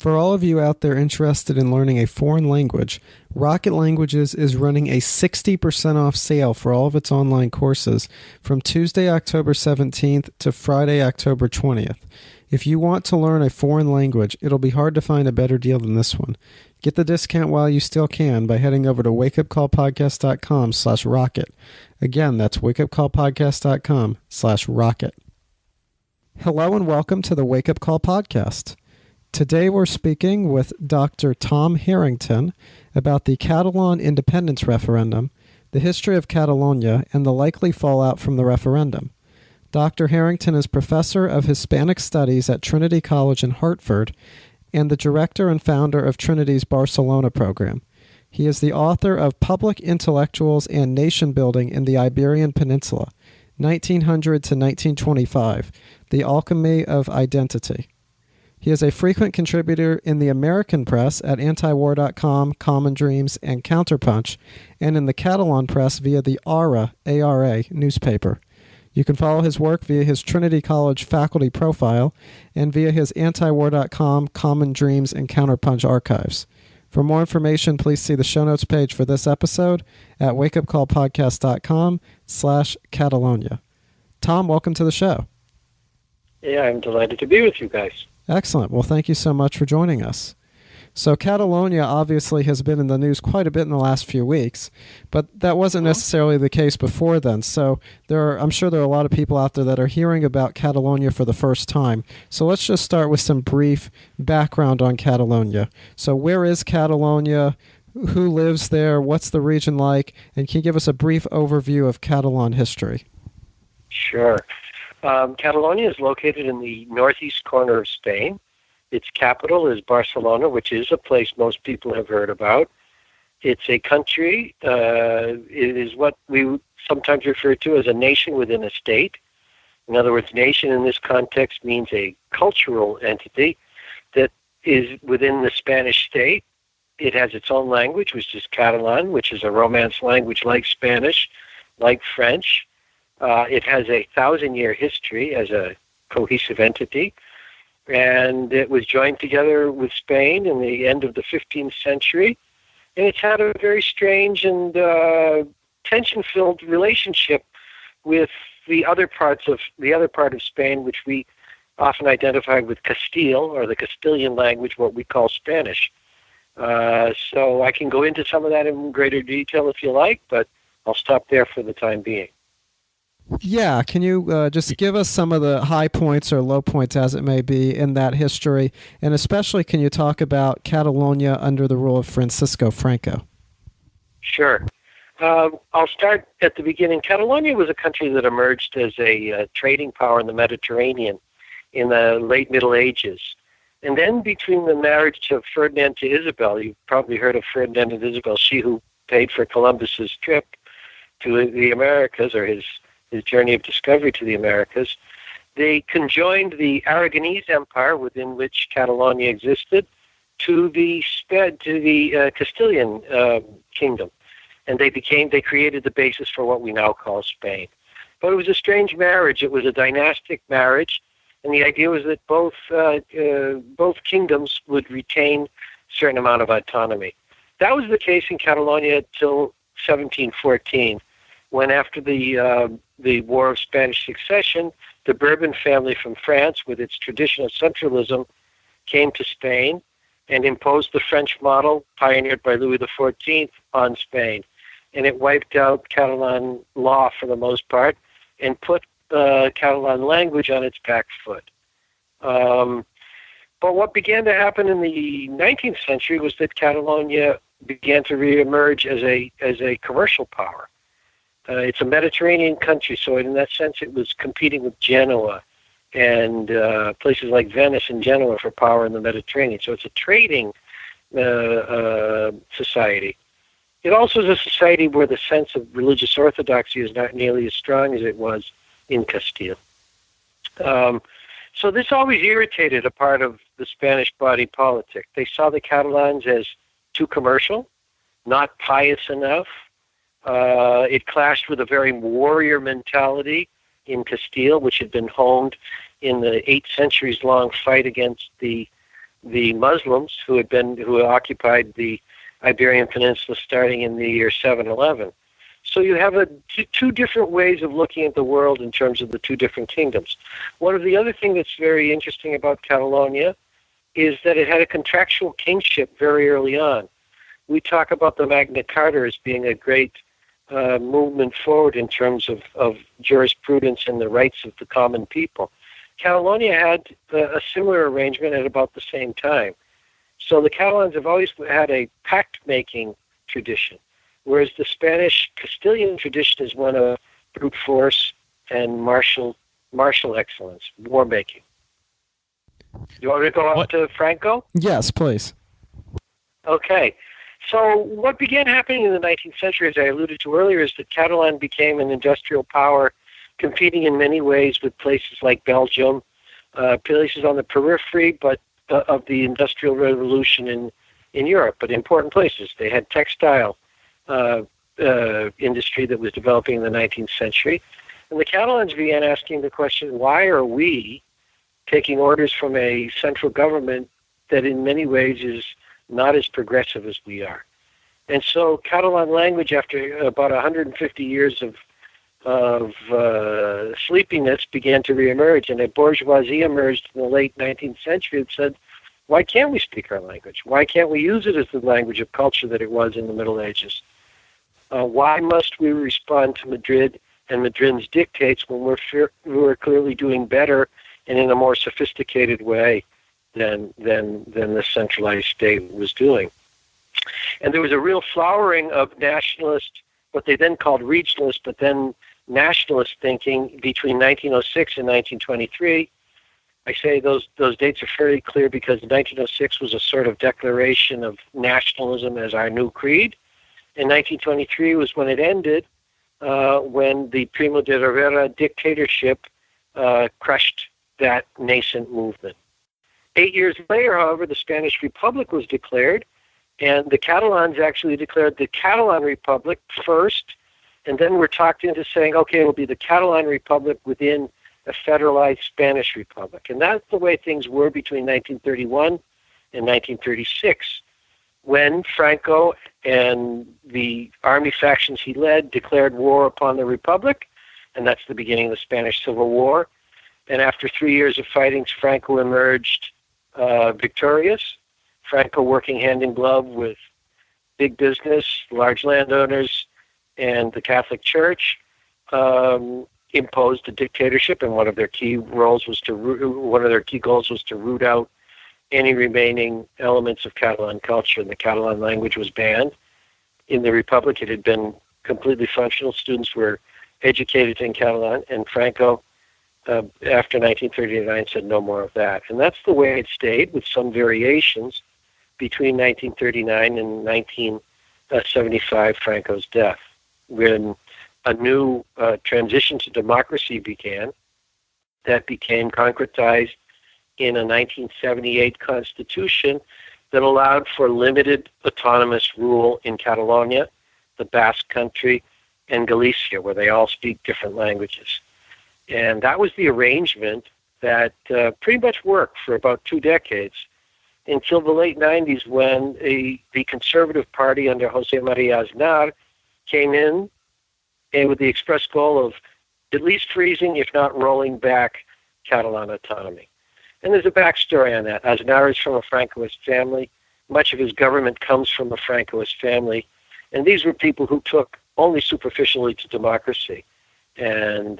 For all of you out there interested in learning a foreign language, Rocket Languages is running a 60% off sale for all of its online courses from Tuesday, October 17th to Friday, October 20th. If you want to learn a foreign language, it'll be hard to find a better deal than this one. Get the discount while you still can by heading over to wakeupcallpodcast.com/rocket. Again, that's wakeupcallpodcast.com/rocket. Hello and welcome to the Wake Up Call Podcast. Today we're speaking with Dr. Tom Harrington about the Catalan independence referendum, the history of Catalonia, and the likely fallout from the referendum. Dr. Harrington is professor of Hispanic Studies at Trinity College in Hartford and the director and founder of Trinity's Barcelona program. He is the author of Public Intellectuals and Nation Building in the Iberian Peninsula, 1900 to 1925, The Alchemy of Identity. He is a frequent contributor in the American press at antiwar.com, Common Dreams, and Counterpunch, and in the Catalan press via the ARA newspaper. You can follow his work via his Trinity College faculty profile and via his antiwar.com, Common Dreams, and Counterpunch archives. For more information, please see the show notes page for this episode at wakeupcallpodcast.com/Catalonia. Tom, welcome to the show. Yeah, I'm delighted to be with you guys. Excellent. Well, thank you so much for joining us. So Catalonia obviously has been in the news quite a bit in the last few weeks, but that wasn't necessarily the case before then. So I'm sure there are a lot of people out there that are hearing about Catalonia for the first time. So let's just start with some brief background on Catalonia. So where is Catalonia? Who lives there? What's the region like? And can you give us a brief overview of Catalan history? Sure. Catalonia is located in the northeast corner of Spain. Its capital is Barcelona, which is a place most people have heard about. It's a country. It is what we sometimes refer to as a nation within a state. In other words, nation in this context means a cultural entity that is within the Spanish state. It has its own language, which is Catalan, which is a Romance language like Spanish, like French. It has a 1,000-year history as a cohesive entity, and it was joined together with Spain in the end of the 15th century, and it's had a very strange and tension-filled relationship with the other part of Spain, which we often identify with Castile, or the Castilian language, what we call Spanish. So I can go into some of that in greater detail if you like, but I'll stop there for the time being. Yeah, can you just give us some of the high points or low points, as it may be, in that history? And especially, can you talk about Catalonia under the rule of Francisco Franco? Sure. I'll start at the beginning. Catalonia was a country that emerged as a trading power in the Mediterranean in the late Middle Ages. And then between the marriage of Ferdinand to Isabel, you've probably heard of Ferdinand and Isabel, she who paid for Columbus's trip to the Americas, or his journey of discovery to the Americas. They conjoined the Aragonese Empire, within which Catalonia existed, to the Castilian kingdom, and they created the basis for what we now call Spain. But it was a strange marriage. It was a dynastic marriage, and the idea was that both kingdoms would retain a certain amount of autonomy. That was the case in Catalonia till 1714. When after the War of Spanish Succession, the Bourbon family from France, with its tradition of centralism, came to Spain and imposed the French model pioneered by Louis XIV on Spain. And it wiped out Catalan law for the most part and put Catalan language on its back foot. But what began to happen in the 19th century was that Catalonia began to reemerge as a commercial power. It's a Mediterranean country, so in that sense it was competing with Genoa and places like Venice and Genoa for power in the Mediterranean. So it's a trading society. It also is a society where the sense of religious orthodoxy is not nearly as strong as it was in Castile. So this always irritated a part of the Spanish body politic. They saw the Catalans as too commercial, not pious enough. It clashed with a very warrior mentality in Castile, which had been honed in the 8 centuries-long fight against the the Muslims who occupied the Iberian Peninsula starting in the year 711. So you have two different ways of looking at the world in terms of the two different kingdoms. One of the other things that's very interesting about Catalonia is that it had a contractual kingship very early on. We talk about the Magna Carta as being a great movement forward in terms of jurisprudence and the rights of the common people. Catalonia had a similar arrangement at about the same time. So the Catalans have always had a pact-making tradition, whereas the Spanish Castilian tradition is one of brute force and martial excellence, war-making. You want me to go up to Franco? Yes, please. Okay. So what began happening in the 19th century, as I alluded to earlier, is that Catalan became an industrial power, competing in many ways with places like Belgium, places on the periphery, but of the Industrial Revolution in Europe, but important places. They had textile industry that was developing in the 19th century. And the Catalans began asking the question, why are we taking orders from a central government that in many ways is not as progressive as we are? And so Catalan language, after about 150 years of sleepiness, began to reemerge, and a bourgeoisie emerged in the late 19th century that said, why can't we speak our language? Why can't we use it as the language of culture that it was in the Middle Ages? Why must we respond to Madrid and Madrid's dictates when we're clearly doing better and in a more sophisticated way than the centralized state was doing? And there was a real flowering of nationalist, what they then called regionalist, but then nationalist thinking between 1906 and 1923. I say those dates are fairly clear because 1906 was a sort of declaration of nationalism as our new creed. And 1923 was when it ended, when the Primo de Rivera dictatorship crushed that nascent movement. 8 years later, however, the Spanish Republic was declared, and the Catalans actually declared the Catalan Republic first, and then we're talked into saying, okay, it'll be the Catalan Republic within a federalized Spanish Republic. And that's the way things were between 1931 and 1936, when Franco and the army factions he led declared war upon the Republic, and that's the beginning of the Spanish Civil War. And after 3 years of fighting, Franco emerged victorious. Franco, working hand in glove with big business, large landowners, and the Catholic Church, imposed a dictatorship, and one of their key goals was to root out any remaining elements of Catalan culture, and the Catalan language was banned. In the Republic, it had been completely functional. Students were educated in Catalan, and Franco, after 1939, said no more of that. And that's the way it stayed, with some variations between 1939 and 1975, Franco's death, when a new transition to democracy began that became concretized in a 1978 constitution that allowed for limited autonomous rule in Catalonia, the Basque Country, and Galicia, where they all speak different languages. And that was the arrangement that pretty much worked for about 2 decades, until the late 90s, when the Conservative Party under José María Aznar came in, and with the express goal of at least freezing, if not rolling back, Catalan autonomy. And there's a backstory on that. Aznar is from a Francoist family. Much of his government comes from a Francoist family. And these were people who took only superficially to democracy. And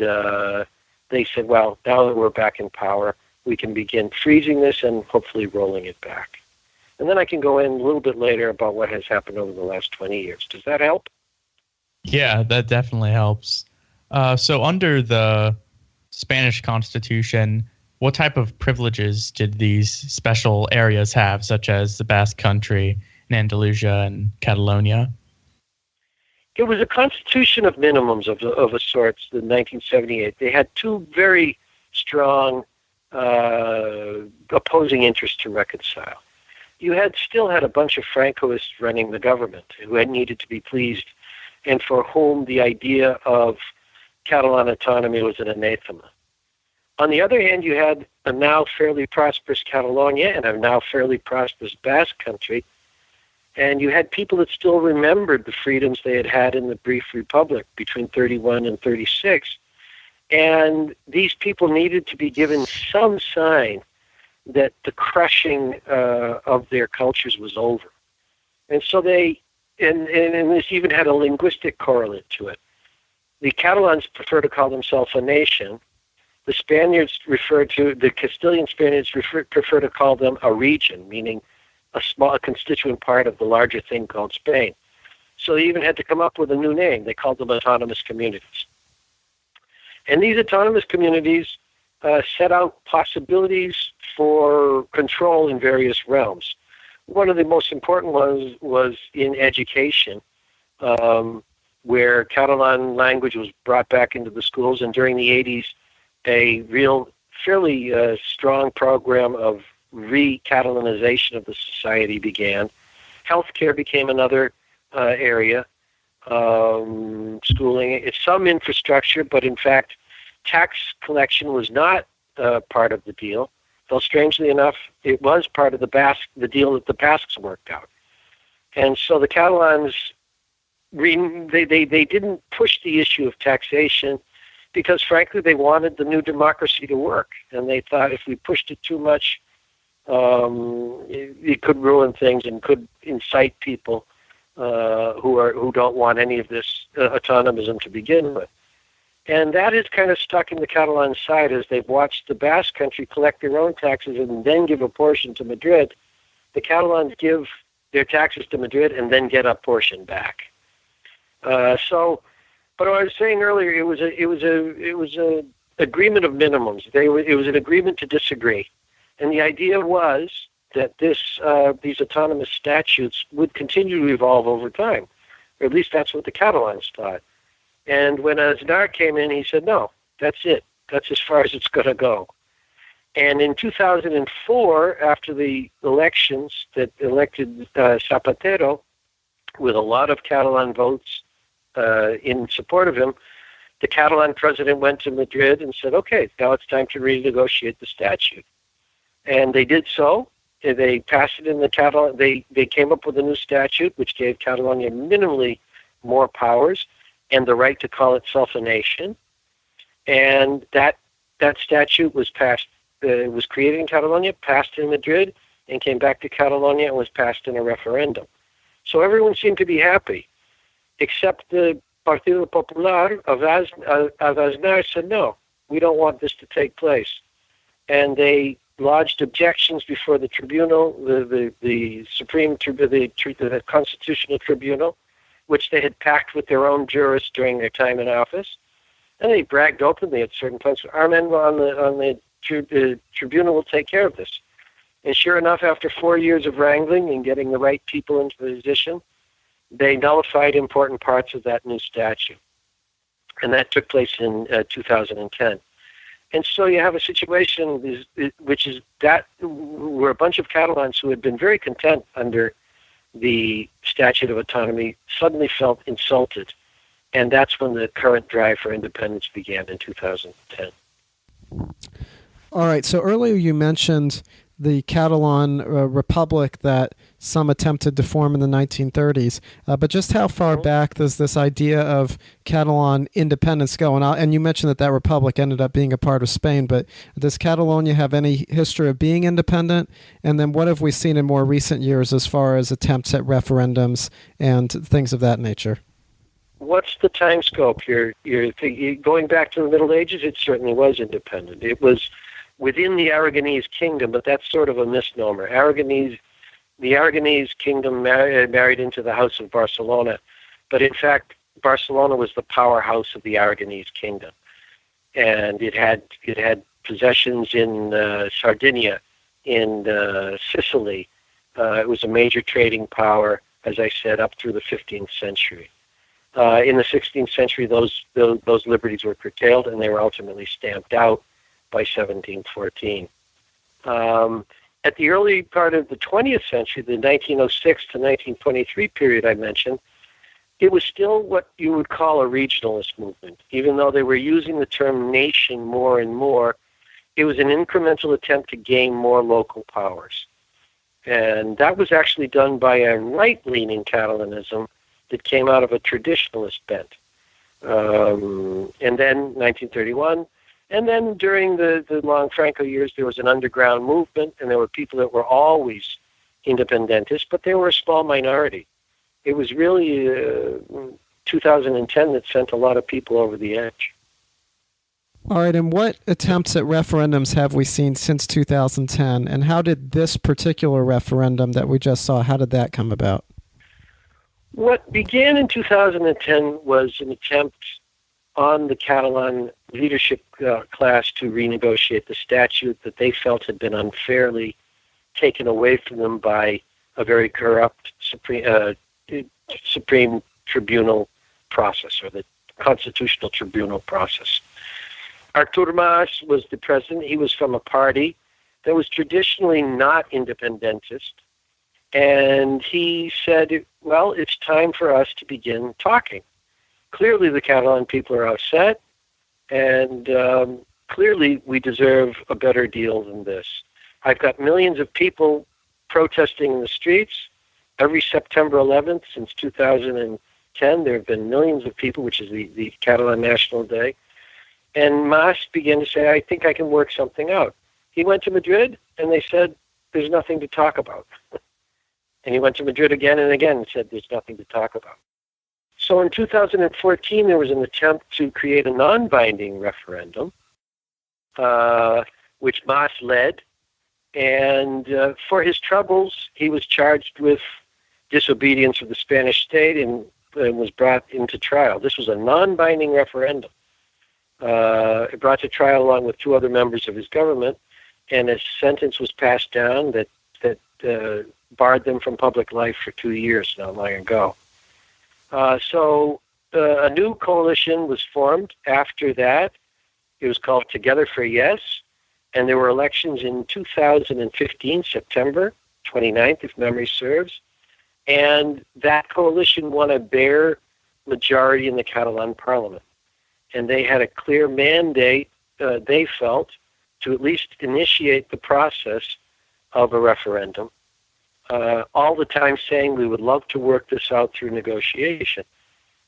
they said, well, now that we're back in power, we can begin freezing this and hopefully rolling it back. And then I can go in a little bit later about what has happened over the last 20 years. Does that help? Yeah, that definitely helps. So under the Spanish Constitution, what type of privileges did these special areas have, such as the Basque Country, and Andalusia, and Catalonia? It was a constitution of minimums of a sort in 1978. They had two very strong opposing interests to reconcile. You still had a bunch of Francoists running the government who had needed to be pleased, and for whom the idea of Catalan autonomy was an anathema. On the other hand, you had a now fairly prosperous Catalonia and a now fairly prosperous Basque country, and you had people that still remembered the freedoms they had had in the brief republic between 31 and 36. And these people needed to be given some sign that the crushing of their cultures was over. And so they, and this even had a linguistic correlate to it. The Catalans prefer to call themselves a nation. The Castilian Spaniards prefer to call them a region, meaning a constituent part of the larger thing called Spain. So they even had to come up with a new name. They called them autonomous communities. And these autonomous communities set out possibilities for control in various realms. One of the most important ones was in education, where Catalan language was brought back into the schools, and during the 80s, a real, fairly strong program of re-Catalanization of the society began. Healthcare became another area. Schooling, some infrastructure, but in fact, tax collection was not part of the deal. Though strangely enough, it was part of the deal that the Basques worked out. And so the Catalans, they didn't push the issue of taxation because, frankly, they wanted the new democracy to work. And they thought if we pushed it too much, it could ruin things and could incite people who don't want any of this autonomism to begin with. And that is kind of stuck in the Catalan side as they've watched the Basque country collect their own taxes and then give a portion to Madrid. The Catalans give their taxes to Madrid and then get a portion back. But what I was saying earlier, it was a agreement of minimums. It was an agreement to disagree, and the idea was that these autonomous statutes would continue to evolve over time, or at least that's what the Catalans thought. And when Aznar came in, he said, no, that's it. That's as far as it's going to go. And in 2004, after the elections that elected Zapatero, with a lot of Catalan votes in support of him, the Catalan president went to Madrid and said, okay, now it's time to renegotiate the statute. And they did so. They passed it in the Catalan. They came up with a new statute which gave Catalonia minimally more powers and the right to call itself a nation. And that statute was passed. It was created in Catalonia, passed in Madrid, and came back to Catalonia and was passed in a referendum. So everyone seemed to be happy, except the Partido Popular of Aznar said, no, we don't want this to take place. And they lodged objections before the tribunal, the Constitutional Tribunal, which they had packed with their own jurists during their time in office. And they bragged openly at certain points, our men on the tribunal will take care of this. And sure enough, after 4 years of wrangling and getting the right people into position, they nullified important parts of that new statute. And that took place in 2010. And so you have a situation which is that where a bunch of Catalans who had been very content under the Statute of Autonomy suddenly felt insulted. And that's when the current drive for independence began in 2010. All right. So earlier you mentioned the Catalan Republic that some attempted to form in the 1930s. But just how far back does this idea of Catalan independence go? And you mentioned that republic ended up being a part of Spain, but does Catalonia have any history of being independent? And then what have we seen in more recent years as far as attempts at referendums and things of that nature? What's the time scope? You're going back to the Middle Ages, it certainly was independent. It was within the Aragonese kingdom, but that's sort of a misnomer. The Aragonese kingdom married into the House of Barcelona, but in fact, Barcelona was the powerhouse of the Aragonese kingdom, and it had possessions in Sardinia, in Sicily. It was a major trading power, as I said, up through the 15th century. In the 16th century, those liberties were curtailed, and they were ultimately stamped out by 1714. At the early part of the 20th century, the 1906 to 1923 period I mentioned, it was still what you would call a regionalist movement. Even though they were using the term nation more and more, it was an incremental attempt to gain more local powers. And that was actually done by a right-leaning Catalanism that came out of a traditionalist bent. And then 1931, and then during the long Franco years, there was an underground movement, and there were people that were always independentists, but they were a small minority. It was really 2010 that sent a lot of people over the edge. All right, and what attempts at referendums have we seen since 2010, and how did this particular referendum that we just saw, how did that come about? What began in 2010 was an attempt on the Catalan leadership class to renegotiate the statute that they felt had been unfairly taken away from them by a very corrupt Supreme Tribunal process, or the Constitutional Tribunal process. Artur Mas was the president. He was from a party that was traditionally not independentist. And he said, well, it's time for us to begin talking. Clearly, the Catalan people are upset, and clearly we deserve a better deal than this. I've got millions of people protesting in the streets. Every September 11th since 2010, there have been millions of people, which is the Catalan National Day. And Mas began to say, I think I can work something out. He went to Madrid, and they said, there's nothing to talk about. And he went to Madrid again and again and said, there's nothing to talk about. So in 2014, there was an attempt to create a non-binding referendum, which Mas led. And for his troubles, he was charged with disobedience of the Spanish state and was brought into trial. This was a non-binding referendum. It brought to trial along with two other members of his government, and a sentence was passed down that barred them from public life for 2 years not long ago. So a new coalition was formed after that. It was called Together for Yes, and there were elections in 2015, September 29th, if memory serves, and that coalition won a bare majority in the Catalan parliament. And they had a clear mandate, they felt, to at least initiate the process of a referendum, all the time saying we would love to work this out through negotiation.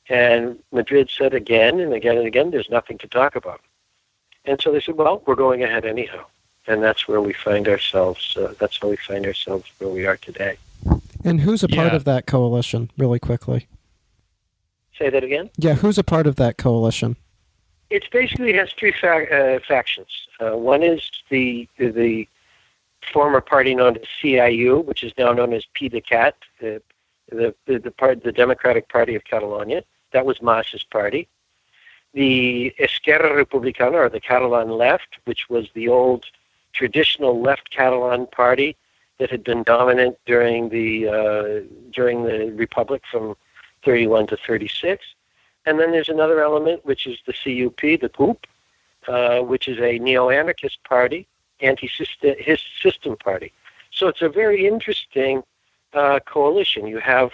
And Madrid said again and again and again, there's nothing to talk about. And so they said, well, we're going ahead anyhow. And that's where we find ourselves, that's how we find ourselves where we are today. And who's a part of that coalition, really quickly? Say that again? Yeah, who's a part of that coalition? It basically has three factions. One is the former party known as CIU, which is now known as PDeCAT, the Democratic Party of Catalonia. That was Mas's party. The Esquerra Republicana, or the Catalan left, which was the old traditional left Catalan party that had been dominant during the Republic from 31 to 36. And then there's another element, which is the CUP, the CUP, which is a neo-anarchist party, anti-system party. So it's a very interesting coalition. You have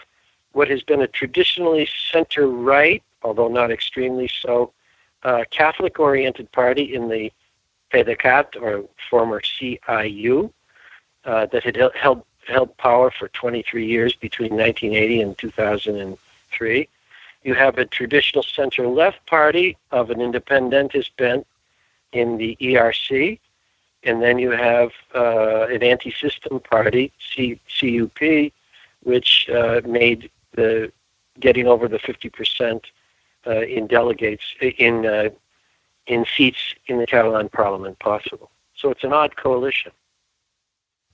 what has been a traditionally center-right, although not extremely so, Catholic-oriented party in the PDeCAT, or former CIU, that had held power for 23 years between 1980 and 2003. You have a traditional center-left party of an independentist bent in the ERC, and then you have an anti-system party, CUP, which made the getting over the 50% in delegates in seats in the Catalan Parliament possible. So it's an odd coalition.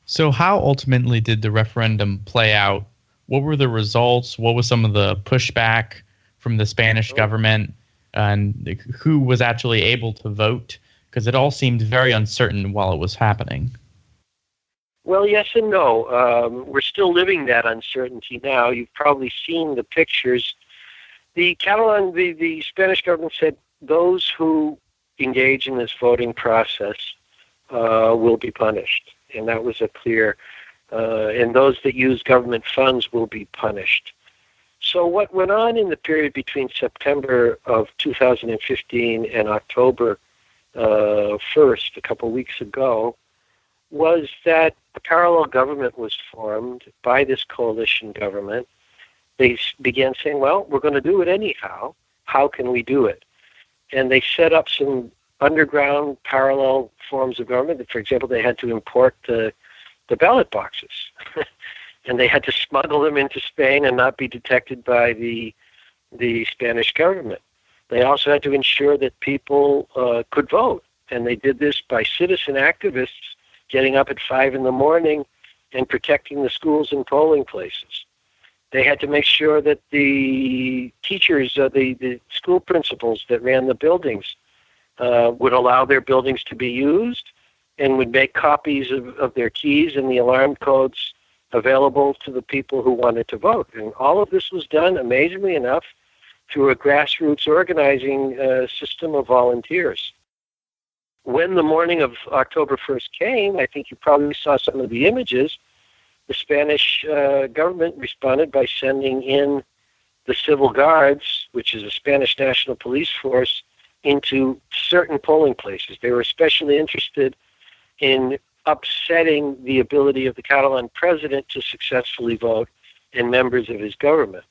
So how ultimately did the referendum play out? What were the results? What was some of the pushback from the Spanish government, and who was actually able to vote? Because it all seemed very uncertain while it was happening. Well, yes and no. We're still living that uncertainty now. You've probably seen the pictures. The Spanish government said those who engage in this voting process will be punished. And that was a clear, and those that use government funds will be punished. So what went on in the period between September of 2015 and October 1st, a couple weeks ago, was that a parallel government was formed by this coalition government. They began saying, well, we're going to do it anyhow. How can we do it? And they set up some underground parallel forms of government. For example, they had to import the ballot boxes. And they had to smuggle them into Spain and not be detected by the Spanish government. They also had to ensure that people could vote. And they did this by citizen activists getting up at 5 in the morning and protecting the schools and polling places. They had to make sure that the teachers, the school principals that ran the buildings would allow their buildings to be used and would make copies of their keys and the alarm codes available to the people who wanted to vote. And all of this was done, amazingly enough, through a grassroots organizing system of volunteers. When the morning of October 1st came, I think you probably saw some of the images, the Spanish government responded by sending in the civil guards, which is a Spanish national police force, into certain polling places. They were especially interested in upsetting the ability of the Catalan president to successfully vote and members of his government.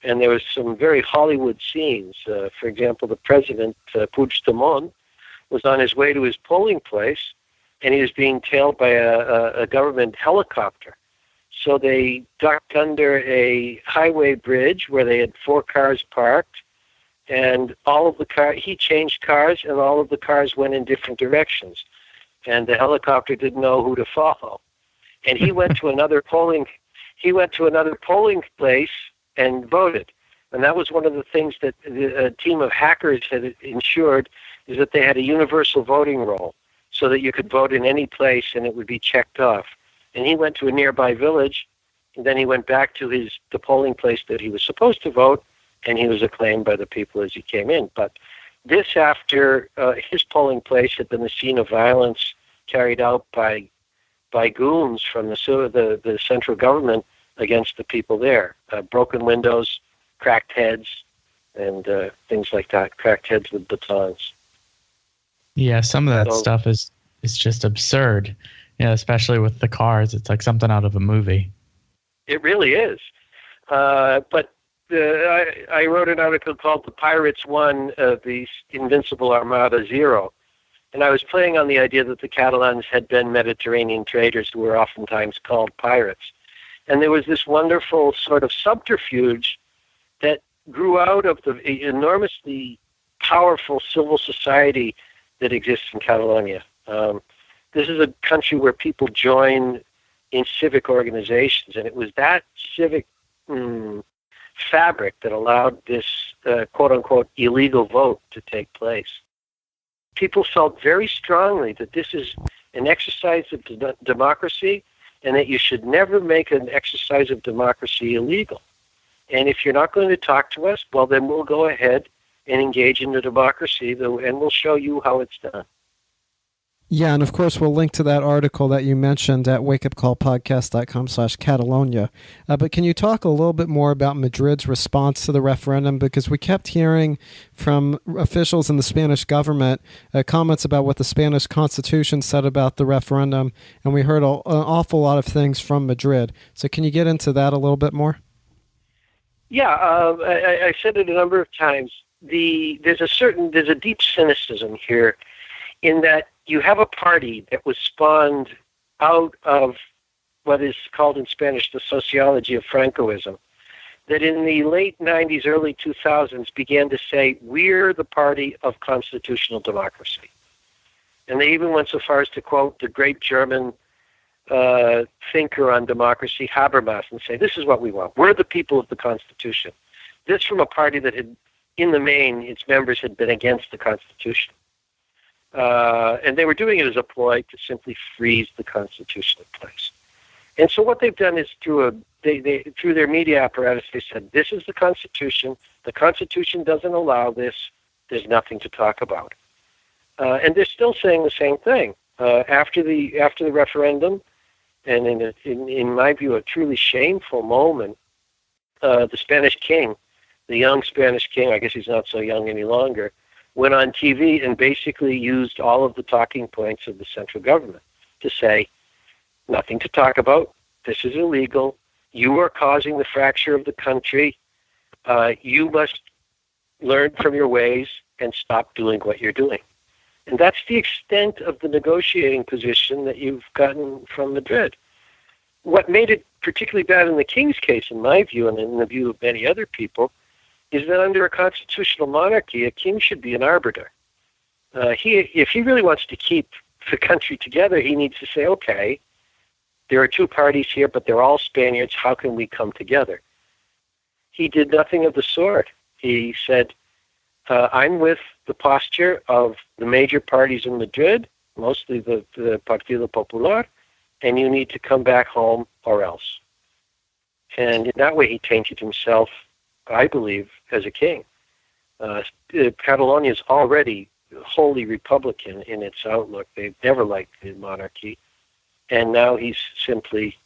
And there was some very Hollywood scenes. For example, the president, Puigdemont, was on his way to his polling place, and he was being tailed by a government helicopter. So they ducked under a highway bridge where they had 4 cars parked, and all of the cars, he changed cars, and all of the cars went in different directions. And the helicopter didn't know who to follow. And he went to another polling place and voted. And that was one of the things that a team of hackers had ensured, is that they had a universal voting roll so that you could vote in any place and it would be checked off. And he went to a nearby village, and then he went back to the polling place that he was supposed to vote, and he was acclaimed by the people as he came in. But this after his polling place had been the scene of violence carried out by goons from the central government against the people there. Broken windows, cracked heads, and things like that, cracked heads with batons. Yeah, some of that stuff is just absurd. Yeah, especially with the cars. It's like something out of a movie. It really is. But I wrote an article called The Pirates Won, the Invincible Armada Zero. And I was playing on the idea that the Catalans had been Mediterranean traders who were oftentimes called pirates. And there was this wonderful sort of subterfuge that grew out of the enormously powerful civil society that exists in Catalonia. This is a country where people join in civic organizations, and it was that civic fabric that allowed this quote-unquote illegal vote to take place. People felt very strongly that this is an exercise of democracy and that you should never make an exercise of democracy illegal. And if you're not going to talk to us, well, then we'll go ahead and engage in the democracy, and we'll show you how it's done. Yeah, and of course we'll link to that article that you mentioned at wakeupcallpodcast.com/Catalonia. But can you talk a little bit more about Madrid's response to the referendum? Because we kept hearing from officials in the Spanish government comments about what the Spanish Constitution said about the referendum, and we heard an awful lot of things from Madrid. So can you get into that a little bit more? Yeah, I said it a number of times. There's a deep cynicism here in that you have a party that was spawned out of what is called in Spanish the sociology of Francoism, that in the late 90s, early 2000s began to say, we're the party of constitutional democracy. And they even went so far as to quote the great German thinker on democracy, Habermas, and say, this is what we want. We're the people of the Constitution. This from a party that had, in the main, its members had been against the Constitution. And they were doing it as a ploy to simply freeze the Constitution in place. And so what they've done is through their media apparatus, they said, this is the Constitution. The Constitution doesn't allow this. There's nothing to talk about. And they're still saying the same thing. After the referendum, and in my view, a truly shameful moment, the Spanish king, the young Spanish king, I guess he's not so young any longer, went on TV and basically used all of the talking points of the central government to say, nothing to talk about, this is illegal, you are causing the fracture of the country, you must learn from your ways and stop doing what you're doing. And that's the extent of the negotiating position that you've gotten from Madrid. What made it particularly bad in the King's case, in my view, and in the view of many other people, is that under a constitutional monarchy, a king should be an arbiter. If he really wants to keep the country together, he needs to say, okay, there are two parties here, but they're all Spaniards. How can we come together? He did nothing of the sort. He said, I'm with the posture of the major parties in Madrid, mostly the Partido Popular, and you need to come back home or else. And in that way, he tainted himself, I believe, as a king. Catalonia is already wholly Republican in its outlook. They've never liked the monarchy, and now he's simply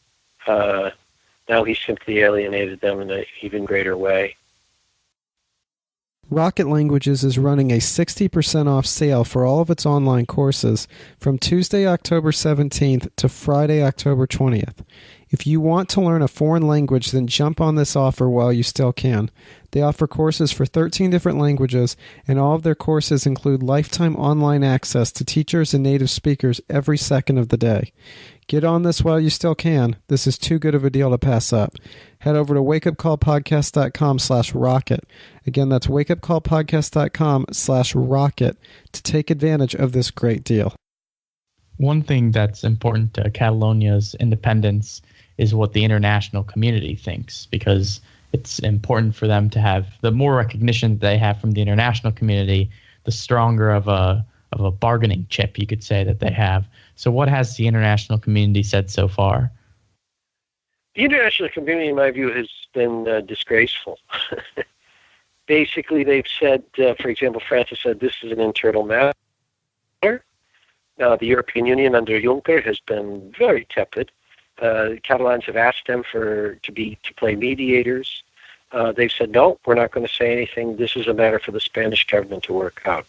alienated them in an even greater way. Rocket Languages is running a 60% off sale for all of its online courses from Tuesday, October 17th to Friday, October 20th. If you want to learn a foreign language, then jump on this offer while you still can. They offer courses for 13 different languages, and all of their courses include lifetime online access to teachers and native speakers every second of the day. Get on this while you still can. This is too good of a deal to pass up. Head over to wakeupcallpodcast.com/rocket. Again, that's wakeupcallpodcast.com/rocket to take advantage of this great deal. One thing that's important to Catalonia's independence is what the international community thinks, because it's important for them to have the more recognition that they have from the international community, the stronger of a bargaining chip, you could say, that they have. So what has the international community said so far? The international community, in my view, has been disgraceful. Basically, they've said, for example, France has said this is an internal matter. The European Union under Juncker has been very tepid. Catalans have asked them to play mediators. They've said, no, we're not going to say anything. This is a matter for the Spanish government to work out.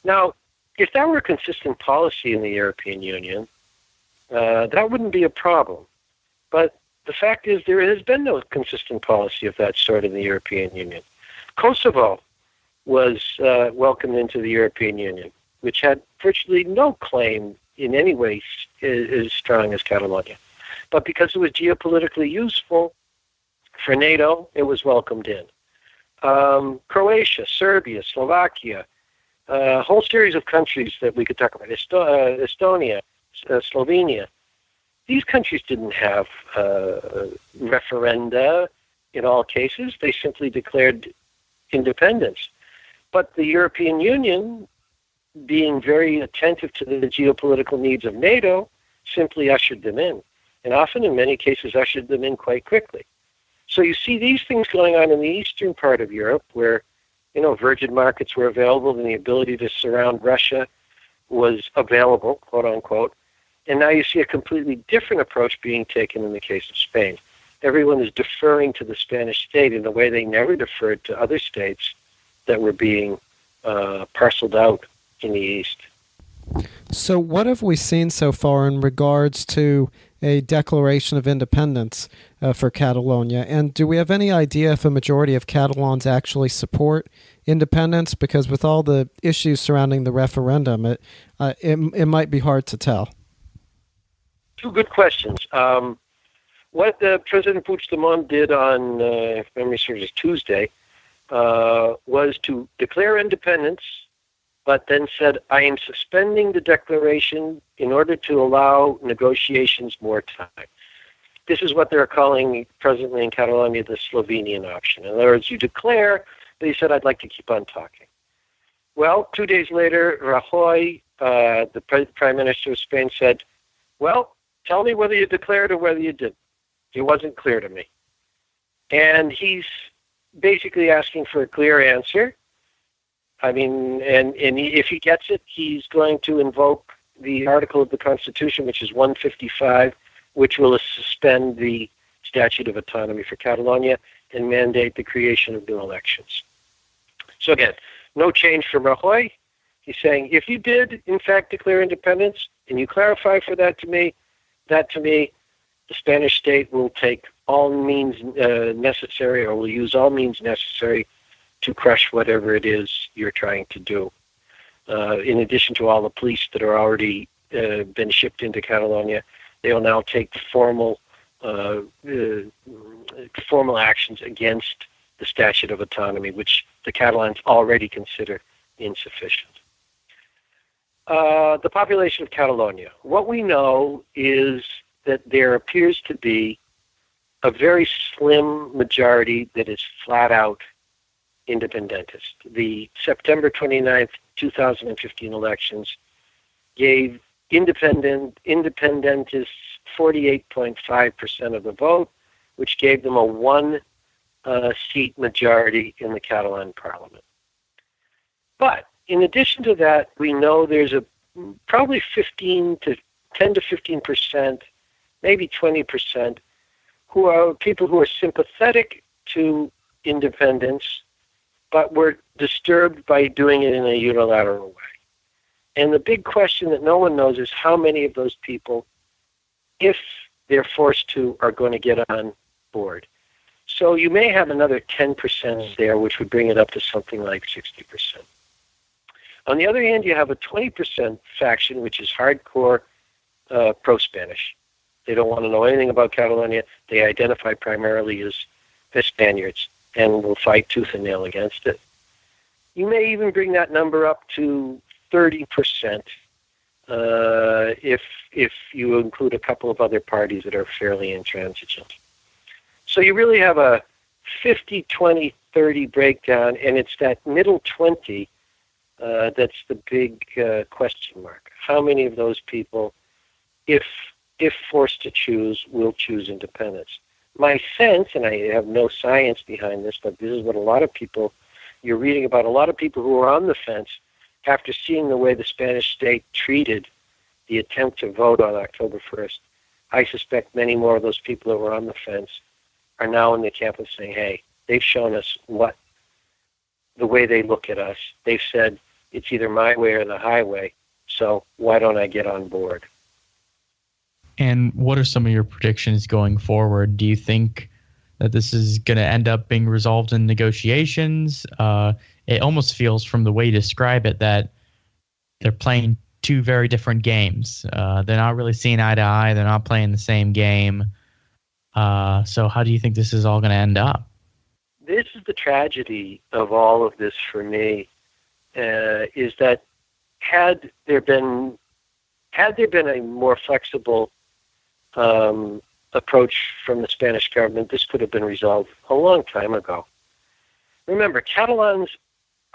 Now, if that were a consistent policy in the European Union, that wouldn't be a problem. But the fact is there has been no consistent policy of that sort in the European Union. Kosovo was welcomed into the European Union, which had virtually no claim in any way as strong as Catalonia. But because it was geopolitically useful for NATO, it was welcomed in. Croatia, Serbia, Slovakia, a whole series of countries that we could talk about, Estonia, Slovenia. These countries didn't have referenda in all cases. They simply declared independence. But the European Union, being very attentive to the geopolitical needs of NATO, simply ushered them in. And often, in many cases, ushered them in quite quickly. So you see these things going on in the eastern part of Europe where, virgin markets were available and the ability to surround Russia was available, quote unquote. And now you see a completely different approach being taken in the case of Spain. Everyone is deferring to the Spanish state in a way they never deferred to other states that were being parceled out in the East. So what have we seen so far in regards to a declaration of independence for Catalonia? And do we have any idea if a majority of Catalans actually support independence? Because with all the issues surrounding the referendum, it might be hard to tell. Two good questions. What President Puigdemont did on, if memory serves, Tuesday, was to declare independence, but then said, I am suspending the declaration in order to allow negotiations more time. This is what they're calling presently in Catalonia the Slovenian option. In other words, you declare, but he said, I'd like to keep on talking. Well, 2 days later, Rajoy, the Prime Minister of Spain, said, well, tell me whether you declared or whether you didn't. It wasn't clear to me. And he's basically asking for a clear answer. I mean, and if he gets it, he's going to invoke the article of the Constitution, which is 155, which will suspend the Statute of Autonomy for Catalonia and mandate the creation of new elections. So again, no change from Rajoy. He's saying, if you did, in fact, declare independence, and you clarify for that to me, the Spanish state will take all means necessary, or will use all means necessary to crush whatever it is you're trying to do. In addition to all the police that are already been shipped into Catalonia, they will now take formal actions against the Statute of Autonomy, which the Catalans already consider insufficient. The population of Catalonia. What we know is that there appears to be a very slim majority that is flat out independentist. The September 29th, 2015 elections gave independentists 48.5% of the vote, which gave them a one-seat majority in the Catalan parliament. But in addition to that, we know there's probably 10 to 15%, maybe 20%, who are people who are sympathetic to independence, but were disturbed by doing it in a unilateral way. And the big question that no one knows is how many of those people, if they're forced to, are going to get on board. So you may have another 10% there, which would bring it up to something like 60%. On the other hand, you have a 20% faction, which is hardcore pro-Spanish. They don't want to know anything about Catalonia. They identify primarily as Spaniards and will fight tooth and nail against it. You may even bring that number up to 30% if you include a couple of other parties that are fairly intransigent. So you really have a 50, 20, 30 breakdown, and it's that middle 20 that's the big question mark. How many of those people, if forced to choose, will choose independence? My sense, and I have no science behind this, but this is what a lot of people, you're reading about a lot of people who are on the fence after seeing the way the Spanish state treated the attempt to vote on October 1st. I suspect many more of those people that were on the fence are now in the camp of saying, hey, they've shown us the way they look at us. They've said, it's either my way or the highway, so why don't I get on board? And what are some of your predictions going forward? Do you think that this is going to end up being resolved in negotiations? It almost feels from the way you describe it that they're playing two very different games. They're not really seeing eye to eye. They're not playing the same game. So how do you think this is all going to end up? This is the tragedy of all of this for me, is that had there been a more flexible approach from the Spanish government, this could have been resolved a long time ago. Remember, Catalans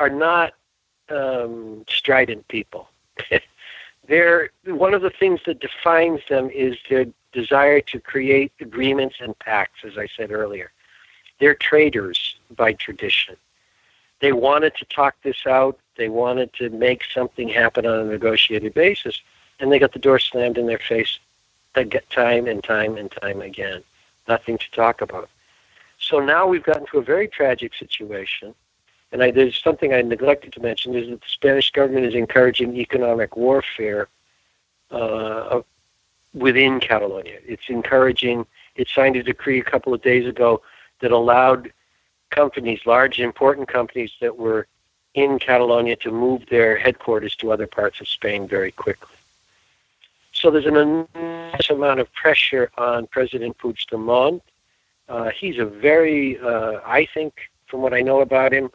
are not strident people. One of the things that defines them is their desire to create agreements and pacts, as I said earlier. They're traders by tradition. They wanted to talk this out. They wanted to make something happen on a negotiated basis, and they got the door slammed in their face time and time and time again. Nothing to talk about. So now we've gotten to a very tragic situation, and there's something I neglected to mention, is that the Spanish government is encouraging economic warfare within Catalonia. It signed a decree a couple of days ago that allowed companies, large important companies that were in Catalonia, to move their headquarters to other parts of Spain very quickly. So there's an enormous amount of pressure on President Puigdemont. He's a very, I think, from what I know about him,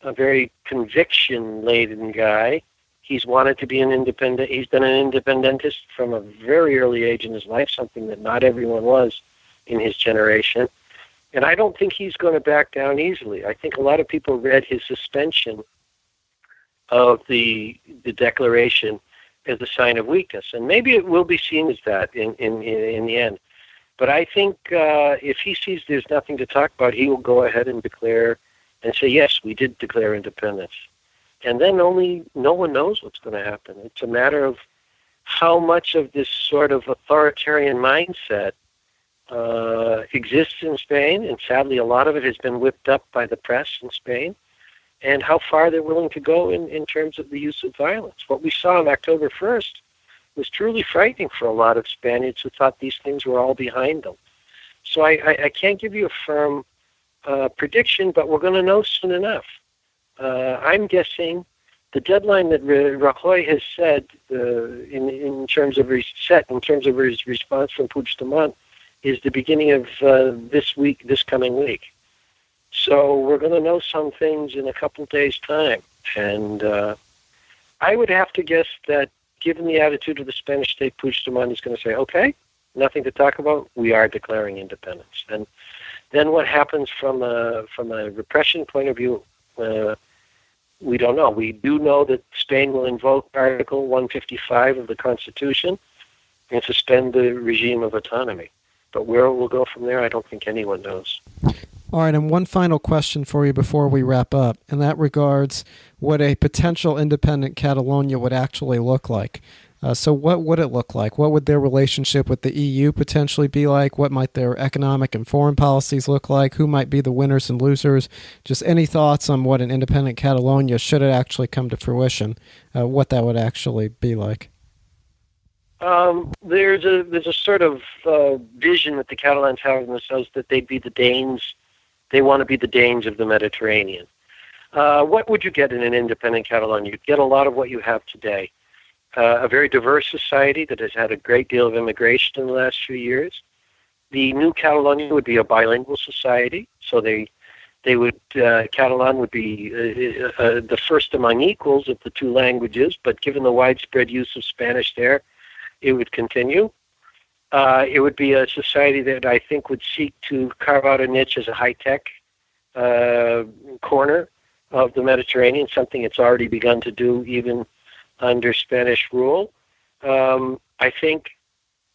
a very conviction-laden guy. He's wanted to be an independent. He's been an independentist from a very early age in his life, something that not everyone was in his generation. And I don't think he's going to back down easily. I think a lot of people read his suspension of the declaration as a sign of weakness, and maybe it will be seen as that in the end. But I think if he sees there's nothing to talk about, he will go ahead and declare and say, yes, we did declare independence. And then no one knows what's going to happen. It's a matter of how much of this sort of authoritarian mindset exists in Spain, and sadly a lot of it has been whipped up by the press in Spain. and how far they're willing to go in terms of the use of violence. What we saw on October 1st was truly frightening for a lot of Spaniards who thought these things were all behind them. So I can't give you a firm prediction, but we're going to know soon enough. I'm guessing the deadline that Rajoy has said in terms of his response from Puigdemont is the beginning of this coming week. So we're going to know some things in a couple of days' time. And I would have to guess that given the attitude of the Spanish state, Puigdemont is going to say, okay, nothing to talk about, we are declaring independence. And then what happens from a repression point of view, we don't know. We do know that Spain will invoke Article 155 of the Constitution and suspend the regime of autonomy. But where it will go from there, I don't think anyone knows. All right, and one final question for you before we wrap up, and that regards what a potential independent Catalonia would actually look like. So what would it look like? What would their relationship with the EU potentially be like? What might their economic and foreign policies look like? Who might be the winners and losers? Just any thoughts on what an independent Catalonia, should it actually come to fruition, what that would actually be like? There's a sort of vision that the Catalans have of themselves that they'd be the Danes. They want to be the Danes of the Mediterranean. What would you get in an independent Catalonia? You'd get a lot of what you have today. A very diverse society that has had a great deal of immigration in the last few years. The new Catalonia would be a bilingual society, so Catalan would be the first among equals of the two languages, but given the widespread use of Spanish there, it would continue. It would be a society that I think would seek to carve out a niche as a high-tech corner of the Mediterranean, something it's already begun to do even under Spanish rule. I think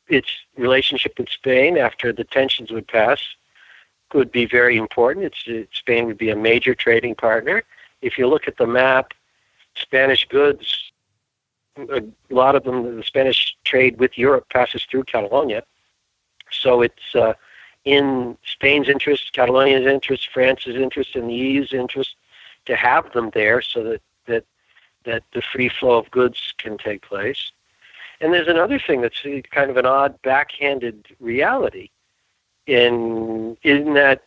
its relationship with Spain, after the tensions would pass, could be very important. Spain would be a major trading partner. If you look at the map, Spanish goods, a lot of them, the Spanish trade with Europe passes through Catalonia. So it's in Spain's interest, Catalonia's interest, France's interest, and the EU's interest to have them there so that the free flow of goods can take place. And there's another thing that's kind of an odd backhanded reality in that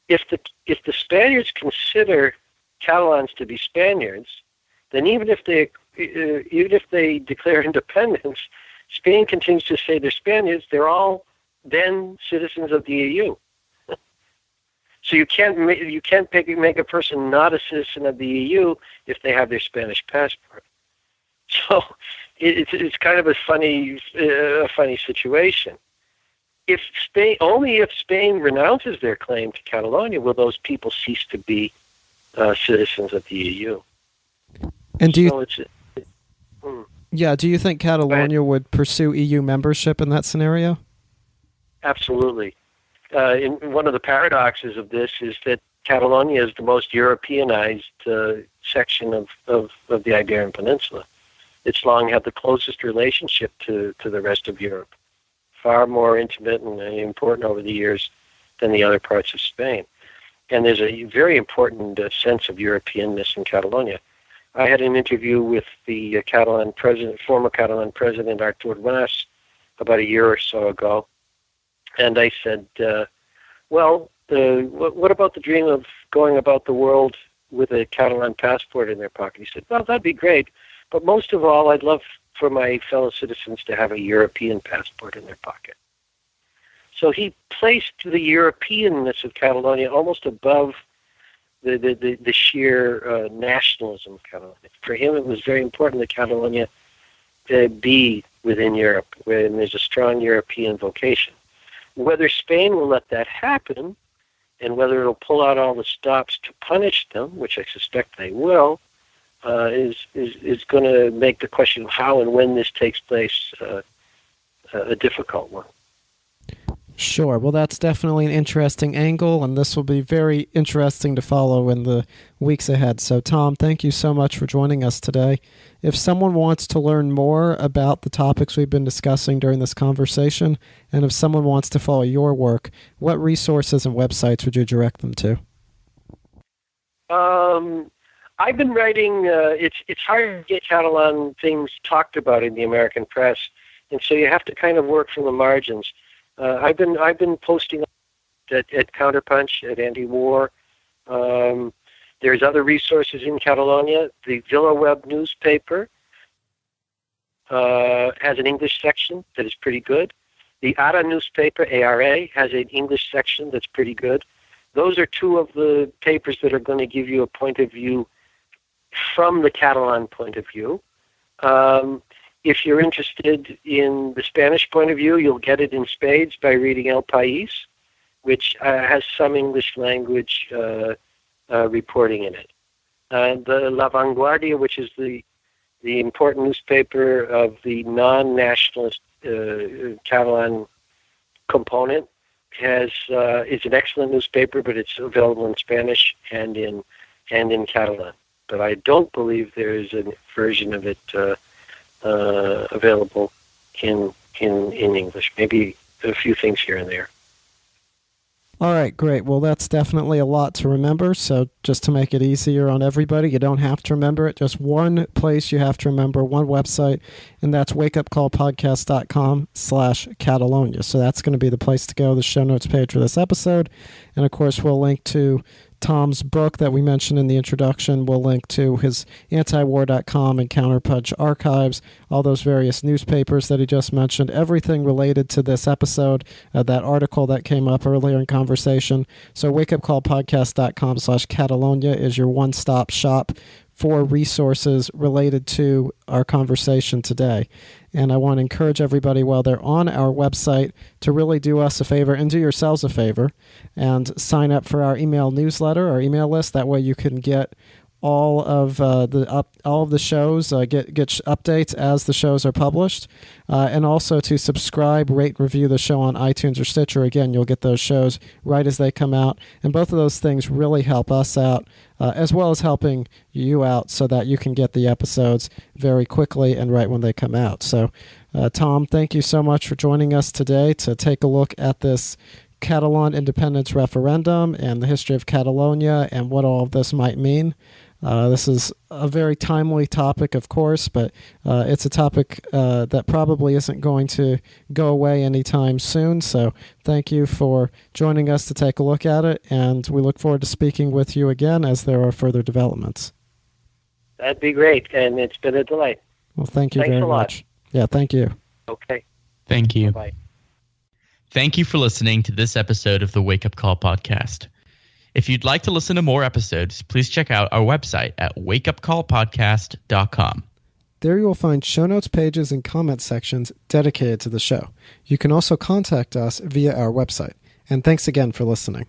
if the Spaniards consider Catalans to be Spaniards, then even if they declare independence, Spain continues to say they're Spaniards. They're all then citizens of the EU. So you can't make a person not a citizen of the EU if they have their Spanish passport. So it's kind of a funny situation. Only if Spain renounces their claim to Catalonia will those people cease to be citizens of the EU. And do you think Catalonia would pursue EU membership in that scenario? Absolutely. One of the paradoxes of this is that Catalonia is the most Europeanized section of the Iberian Peninsula. It's long had the closest relationship to the rest of Europe, far more intimate and important over the years than the other parts of Spain. And there's a very important sense of Europeanness in Catalonia. I had an interview with the former Catalan president, Artur Mas, about a year or so ago. And I said, what about the dream of going about the world with a Catalan passport in their pocket? He said, well, that'd be great. But most of all, I'd love for my fellow citizens to have a European passport in their pocket. So he placed the Europeanness of Catalonia almost above the sheer nationalism of Catalonia. For him, it was very important that Catalonia be within Europe, where there's a strong European vocation. Whether Spain will let that happen, and whether it'll pull out all the stops to punish them, which I suspect they will, is going to make the question of how and when this takes place a difficult one. Sure. Well, that's definitely an interesting angle, and this will be very interesting to follow in the weeks ahead. So, Tom, thank you so much for joining us today. If someone wants to learn more about the topics we've been discussing during this conversation, and if someone wants to follow your work, what resources and websites would you direct them to? I've been writing. It's hard to get Catalan things talked about in the American press, and so you have to kind of work from the margins. I've been posting at Counterpunch, at Anti-War. There's other resources in Catalonia. The VilaWeb newspaper has an English section that is pretty good. The ARA newspaper, ARA, has an English section that's pretty good. Those are two of the papers that are going to give you a point of view from the Catalan point of view. If you're interested in the Spanish point of view, you'll get it in spades by reading El País, which has some English language reporting in it. The La Vanguardia, which is the important newspaper of the non-nationalist Catalan component, is an excellent newspaper, but it's available in Spanish and in Catalan. But I don't believe there is a version of it available in English. Maybe a few things here and there. All right, great. Well, that's definitely a lot to remember. So just to make it easier on everybody, you don't have to remember it. Just one place you have to remember, one website, and that's wakeupcallpodcast.com/Catalonia. So that's going to be the place to go, the show notes page for this episode. And of course, we'll link to Tom's book that we mentioned in the introduction. We'll link to his antiwar.com and Counterpunch archives, all those various newspapers that he just mentioned, everything related to this episode, that article that came up earlier in conversation. So wakeupcallpodcast.com/Catalonia is your one-stop shop for resources related to our conversation today. And I want to encourage everybody while they're on our website to really do us a favor and do yourselves a favor and sign up for our email newsletter, our email list. That way you can get all of the shows, get updates as the shows are published, and also to subscribe, rate, and review the show on iTunes or Stitcher. Again, you'll get those shows right as they come out, and both of those things really help us out, as well as helping you out so that you can get the episodes very quickly and right when they come out. So, Tom, thank you so much for joining us today to take a look at this Catalan independence referendum and the history of Catalonia and what all of this might mean. This is a very timely topic, of course, but it's a topic that probably isn't going to go away anytime soon. So thank you for joining us to take a look at it, and we look forward to speaking with you again as there are further developments. That'd be great, and it's been a delight. Well, thank you very much. Yeah, thank you. Okay. Thank you. Bye. Thank you for listening to this episode of the Wake Up Call podcast. If you'd like to listen to more episodes, please check out our website at wakeupcallpodcast.com. There you will find show notes pages and comment sections dedicated to the show. You can also contact us via our website. And thanks again for listening.